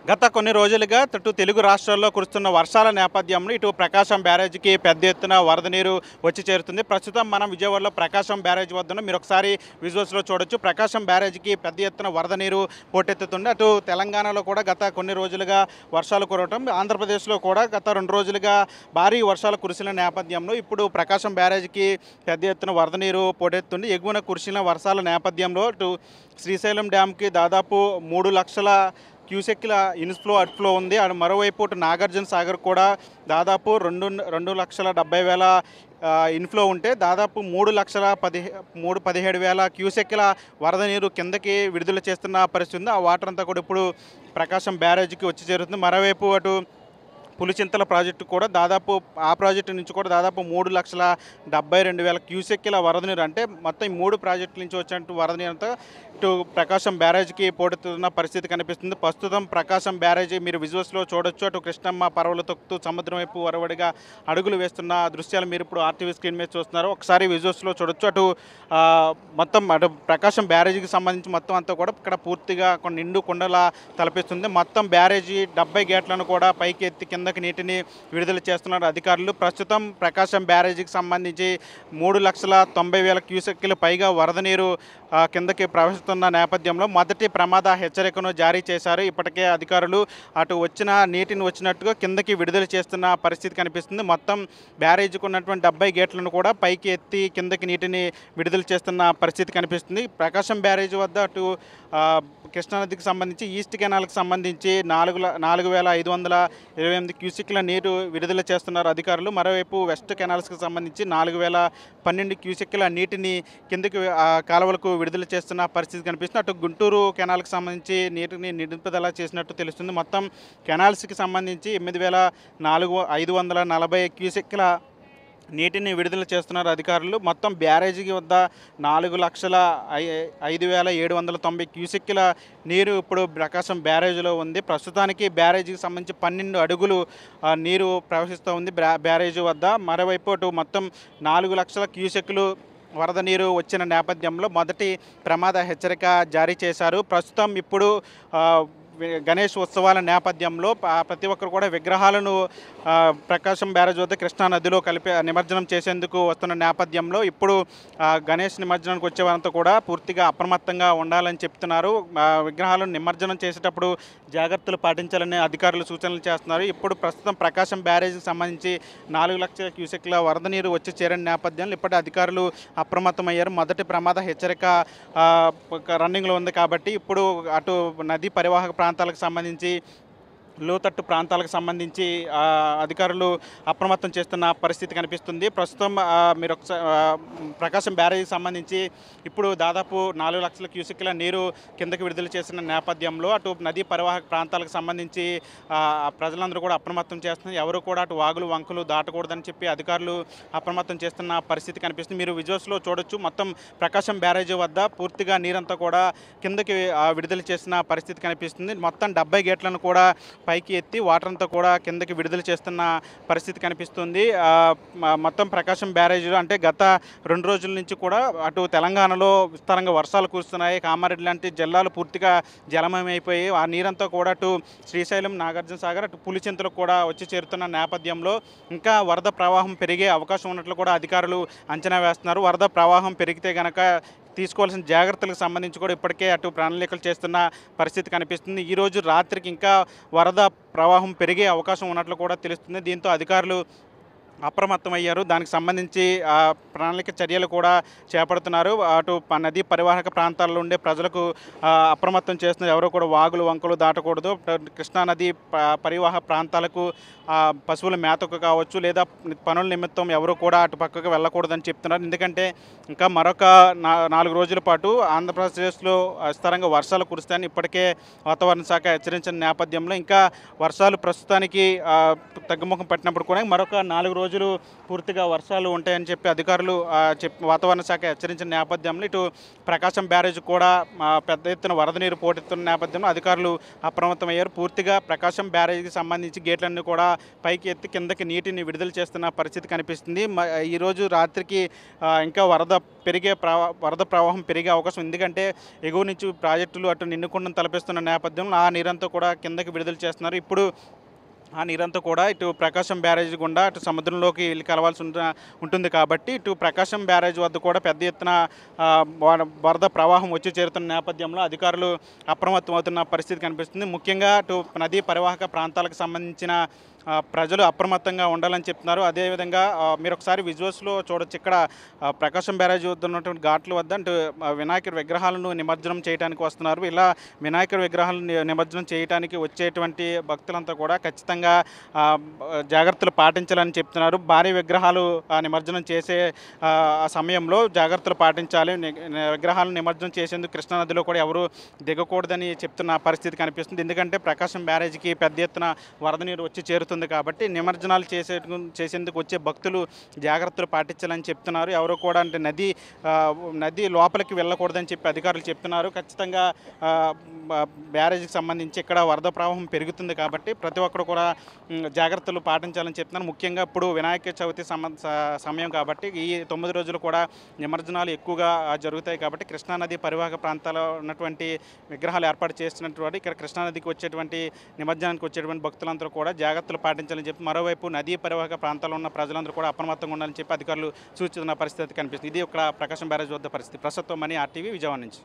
గత కొన్ని రోజులుగా తెలుగు రాష్ట్రాల్లో కురుస్తున్న వర్షాల నేపథ్యంలో ఇటు ప్రకాశం బ్యారేజ్కి పెద్ద ఎత్తున వరద నీరు వచ్చి చేరుతుంది. ప్రస్తుతం మనం విజయవాడలో ప్రకాశం బ్యారేజ్ వద్ద మీరు ఒకసారి విజువల్స్లో చూడొచ్చు. ప్రకాశం బ్యారేజ్కి పెద్ద ఎత్తున వరద నీరు పోటెత్తుతుంది. అటు తెలంగాణలో కూడా గత కొన్ని రోజులుగా వర్షాలు కురవటం, ఆంధ్రప్రదేశ్లో కూడా గత 2 రోజులుగా భారీ వర్షాలు కురిసిన నేపథ్యంలో ఇప్పుడు ప్రకాశం బ్యారేజ్కి పెద్ద ఎత్తున వరద నీరు పోటెత్తుంది. ఎగువన కురిసిన వర్షాల నేపథ్యంలో ఇటు శ్రీశైలం డ్యామ్కి దాదాపు 3 లక్షల క్యూసెక్ల ఇన్ఫ్లో అవుట్ఫ్లో ఉంది. అండ్ మరోవైపు నాగార్జున సాగర్ కూడా దాదాపు 2,70,000 ఇన్ఫ్లో ఉంటే దాదాపు 3,17,000 క్యూసెక్ల వరద నీరు కిందకి విడుదల చేస్తున్న పరిస్థితి ఉంది. ఆ వాటర్ అంతా కూడా ఇప్పుడు ప్రకాశం బ్యారేజ్కి వచ్చి చేరుతుంది. మరోవైపు అటు పులిచింతల ప్రాజెక్టు కూడా దాదాపు ఆ ప్రాజెక్టు నుంచి కూడా దాదాపు 3,72,000 క్యూసెక్ల వరద నీరు, అంటే మొత్తం ఈ 3 ప్రాజెక్టుల నుంచి వచ్చినట్టు వరద నీరు అంతా ఇటు ప్రకాశం బ్యారేజ్కి పోటెత్తుతున్న పరిస్థితి కనిపిస్తుంది. ప్రస్తుతం ప్రకాశం బ్యారేజీ మీరు విజువల్స్లో చూడొచ్చు. అటు కృష్ణమ్మ పరవలు తొక్కుతూ సముద్రం వైపు వరవడిగా అడుగులు వేస్తున్న దృశ్యాలు మీరు ఇప్పుడు ఆర్టీవీ స్క్రీన్ మీద చూస్తున్నారు. ఒకసారి విజువల్స్లో చూడొచ్చు. అటు మొత్తం ప్రకాశం బ్యారేజీకి సంబంధించి మొత్తం అంతా కూడా ఇక్కడ పూర్తిగా నిండు కుండలా తలపిస్తుంది. మొత్తం బ్యారేజీ 70 గేట్లను కూడా పైకి ఎత్తి కిందకి నీటిని విడుదల చేస్తున్నారు అధికారులు. ప్రస్తుతం ప్రకాశం బ్యారేజీకి సంబంధించి 3,90,000 క్యూసెక్లు పైగా వరద నీరు కిందకి ప్రవహిస్తున్న నేపథ్యంలో మొదటి ప్రమాద హెచ్చరికను జారీ చేశారు. ఇప్పటికే అధికారులు అటు వచ్చిన నీటిని వచ్చినట్టుగా కిందకి విడుదల చేస్తున్న పరిస్థితి కనిపిస్తుంది. మొత్తం బ్యారేజీకి ఉన్నటువంటి 70 గేట్లను కూడా పైకి ఎత్తి కిందకి నీటిని విడుదల చేస్తున్న పరిస్థితి కనిపిస్తుంది. ప్రకాశం బ్యారేజీ వద్ద అటు కృష్ణానదికి సంబంధించి ఈస్ట్ కెనాల్కి సంబంధించి 4,528 క్యూసెక్ల నీరు విడుదల చేస్తున్నారు అధికారులు. మరోవైపు వెస్ట్ కెనాల్స్కి సంబంధించి 4,012 క్యూసెక్ల నీటిని కిందకి కాలువలకు విడుదల చేస్తున్న పరిస్థితి కనిపిస్తుంది. అటు గుంటూరు కెనాల్కి సంబంధించి నీటిని నిలుపుదల చేసినట్టు తెలుస్తుంది. మొత్తం కెనాల్స్కి సంబంధించి 8,540 క్యూసెక్ల నీటిని విడుదల చేస్తున్నారు అధికారులు. మొత్తం బ్యారేజీకి వద్ద 4,05,790 క్యూసెక్ల నీరు ఇప్పుడు ప్రకాశం బ్యారేజీలో ఉంది. ప్రస్తుతానికి బ్యారేజీకి సంబంధించి 12 అడుగులు నీరు ప్రవహిస్తూ ఉంది బ్యారేజీ వద్ద. మరోవైపు అటు మొత్తం 4 లక్షల క్యూసెక్లు వరద నీరు వచ్చిన నేపథ్యంలో మొదటి ప్రమాద హెచ్చరిక జారీ చేశారు. ప్రస్తుతం ఇప్పుడు గణేష్ ఉత్సవాల నేపథ్యంలో ప్రతి ఒక్కరు కూడా విగ్రహాలను ప్రకాశం బ్యారేజ్ వద్ద కృష్ణా నదిలో నిమజ్జనం చేసేందుకు వస్తున్న నేపథ్యంలో ఇప్పుడు గణేష్ నిమజ్జనానికి వచ్చే వారంతా కూడా పూర్తిగా అప్రమత్తంగా ఉండాలని చెప్తున్నారు. విగ్రహాలను నిమజ్జనం చేసేటప్పుడు జాగ్రత్తలు పాటించాలని అధికారులు సూచనలు చేస్తున్నారు. ఇప్పుడు ప్రస్తుతం ప్రకాశం బ్యారేజ్కి సంబంధించి 4 లక్షల క్యూసెక్ల వరద నీరు వచ్చి చేరిన నేపథ్యంలో ఇప్పటి అధికారులు అప్రమత్తమయ్యారు. మొదటి ప్రమాద హెచ్చరిక రన్నింగ్లో ఉంది కాబట్టి ఇప్పుడు అటు నదీ పరివాహక ప్రాంతాలకు సంబంధించి లోతట్టు ప్రాంతాలకు సంబంధించి అధికారులు అప్రమత్తం చేస్తున్న పరిస్థితి కనిపిస్తుంది. ప్రస్తుతం మీరు ప్రకాశం బ్యారేజీకి సంబంధించి ఇప్పుడు దాదాపు 4 లక్షల క్యూసెక్ల నీరు కిందకి విడుదల చేసిన నేపథ్యంలో అటు నదీ పరివాహక ప్రాంతాలకు సంబంధించి ప్రజలందరూ కూడా అప్రమత్తం చేస్తున్నారు. ఎవరు కూడా అటు వాగులు వంకలు దాటకూడదని చెప్పి అధికారులు అప్రమత్తం చేస్తున్న పరిస్థితి కనిపిస్తుంది. మీరు విజువల్స్లో చూడొచ్చు. మొత్తం ప్రకాశం బ్యారేజీ వద్ద పూర్తిగా నీరంతా కూడా కిందకి విడుదల చేసిన పరిస్థితి కనిపిస్తుంది. మొత్తం 70 గేట్లను కూడా పైకి ఎత్తి వాటర్ అంతా కూడా కిందకి విడుదల చేస్తున్న పరిస్థితి కనిపిస్తుంది. మొత్తం ప్రకాశం బ్యారేజీలో అంటే గత 2 రోజుల నుంచి కూడా అటు తెలంగాణలో విస్తారంగా వర్షాలు కురుస్తున్నాయి. కామారెడ్డి లాంటి జిల్లాలు పూర్తిగా జలమయమైపోయి ఆ నీరంతా కూడా అటు శ్రీశైలం, నాగార్జున సాగర్, అటు పులిచింతలకు కూడా వచ్చి చేరుతున్న నేపథ్యంలో ఇంకా వరద ప్రవాహం పెరిగే అవకాశం ఉన్నట్లు కూడా అధికారులు అంచనా వేస్తున్నారు. వరద ప్రవాహం పెరిగితే కనుక తీసుకోవాల్సిన జాగ్రత్తలకు సంబంధించి కూడా ఇప్పటికే అటు ప్రణాళికలు చేస్తున్న పరిస్థితి కనిపిస్తుంది. ఈరోజు రాత్రికి ఇంకా వరద ప్రవాహం పెరిగే అవకాశం ఉన్నట్లు కూడా తెలుస్తుంది. దీంతో అధికారులు అప్రమత్తమయ్యారు. దానికి సంబంధించి ప్రణాళిక చర్యలు కూడా చేపడుతున్నారు. అటు నదీ పరివాహక ప్రాంతాల్లో ఉండే ప్రజలకు అప్రమత్తం చేస్తున్నారు. ఎవరు కూడా వాగులు వంకలు దాటకూడదు. కృష్ణానది పరివాహక ప్రాంతాలకు పశువుల మేతకు కావచ్చు లేదా పనుల నిమిత్తం ఎవరు కూడా అటు పక్కకు వెళ్ళకూడదని చెప్తున్నారు. ఎందుకంటే ఇంకా మరొక 4 రోజుల పాటు ఆంధ్రప్రదేశ్లో విస్తారంగా వర్షాలు కురుస్తాయని ఇప్పటికే వాతావరణ శాఖ హెచ్చరించిన నేపథ్యంలో ఇంకా వర్షాలు ప్రస్తుతానికి తగ్గుముఖం పట్టినప్పుడు కూడా మరొక 4 రోజులు రోజులు పూర్తిగా వర్షాలు ఉంటాయని చెప్పి అధికారులు వాతావరణ శాఖ హెచ్చరించిన నేపథ్యంలో ఇటు ప్రకాశం బ్యారేజ్ కూడా పెద్ద ఎత్తున వరద నీరు పోటెత్తున్న నేపథ్యంలో అధికారులు అప్రమత్తమయ్యారు. పూర్తిగా ప్రకాశం బ్యారేజ్కి సంబంధించి గేట్లన్నీ కూడా పైకి ఎత్తి కిందకి నీటిని విడుదల చేస్తున్న పరిస్థితి కనిపిస్తుంది. ఈరోజు రాత్రికి ఇంకా వరద ప్రవాహం పెరిగే అవకాశం. ఎందుకంటే ఎగువ నుంచి ప్రాజెక్టులు అటు నిండుకుండం తలపిస్తున్న నేపథ్యంలో ఆ నీరంతా కూడా కిందకి విడుదల చేస్తున్నారు. ఇప్పుడు ఆ నీరంతా కూడా ఇటు ప్రకాశం బ్యారేజ్ గుండా అటు సముద్రంలోకి వెళ్ళి కలవాల్సి ఉంటుంది కాబట్టి ఇటు ప్రకాశం బ్యారేజ్ వద్ద కూడా పెద్ద ఎత్తున వరద ప్రవాహం వచ్చి చేరుతున్న నేపథ్యంలో అధికారులు అప్రమత్తమవుతున్న పరిస్థితి కనిపిస్తుంది. ముఖ్యంగా అటు నదీ పరివాహక ప్రాంతాలకు సంబంధించిన ప్రజలు అప్రమత్తంగా ఉండాలని చెప్తున్నారు. అదేవిధంగా మీరు ఒకసారి విజువల్స్లో చూడొచ్చు. ఇక్కడ ప్రకాశం బ్యారేజ్ వద్ద ఉన్నటువంటి ఘాట్ల వద్ద అంటే వినాయకుడి విగ్రహాలను నిమజ్జనం చేయడానికి వస్తున్నారు. ఇలా వినాయకుడి విగ్రహాలను నిమజ్జనం చేయడానికి వచ్చేటువంటి భక్తులంతా కూడా ఖచ్చితంగా జాగ్రత్తలు పాటించాలని చెప్తున్నారు. భారీ విగ్రహాలు నిమజ్జనం చేసే సమయంలో జాగ్రత్తలు పాటించాలి. విగ్రహాలను నిమజ్జనం చేసేందుకు కృష్ణానదిలో కూడా ఎవరు దిగకూడదని చెప్తున్న పరిస్థితి కనిపిస్తుంది. ఎందుకంటే ప్రకాశం బ్యారేజ్కి పెద్ద ఎత్తున వరద నీరు వచ్చి చేరుతుంది కాబట్టి నిమజ్జనాలు చేసేందుకు వచ్చే భక్తులు జాగ్రత్తలు పాటించాలని చెప్తున్నారు. ఎవరు కూడా అంటే నది లోపలికి వెళ్ళకూడదని చెప్పి అధికారులు చెప్తున్నారు. ఖచ్చితంగా బ్యారేజ్కి సంబంధించి ఇక్కడ వరద ప్రవాహం పెరుగుతుంది కాబట్టి ప్రతి ఒక్కరు కూడా జాగ్రత్తలు పాటించాలని చెప్తున్నారు. ముఖ్యంగా ఇప్పుడు వినాయక చవితి సమయం కాబట్టి ఈ 9 రోజులు కూడా నిమజ్జనాలు ఎక్కువగా జరుగుతాయి కాబట్టి కృష్ణానది పరివాహక ప్రాంతాల్లో ఉన్నటువంటి విగ్రహాలు ఏర్పాటు చేస్తున్నటువంటి ఇక్కడ కృష్ణానదికి వచ్చేటువంటి నిమజ్జనానికి వచ్చేటువంటి భక్తులందరూ కూడా జాగ్రత్తలు పాటించాలని చెప్పి మరోవైపు నదీ పరివాహక ప్రాంతాల్లో ఉన్న ప్రజలందరూ కూడా అప్రమత్తంగా ఉండాలని చెప్పి అధికారులు సూచిస్తున్న పరిస్థితి కనిపిస్తుంది. ఇది ఇక్కడ ప్రకాశం బ్యారేజ్ వద్ద పరిస్థితి. ప్రస్తుతం మనీ RTV విజయవాడ నుంచి.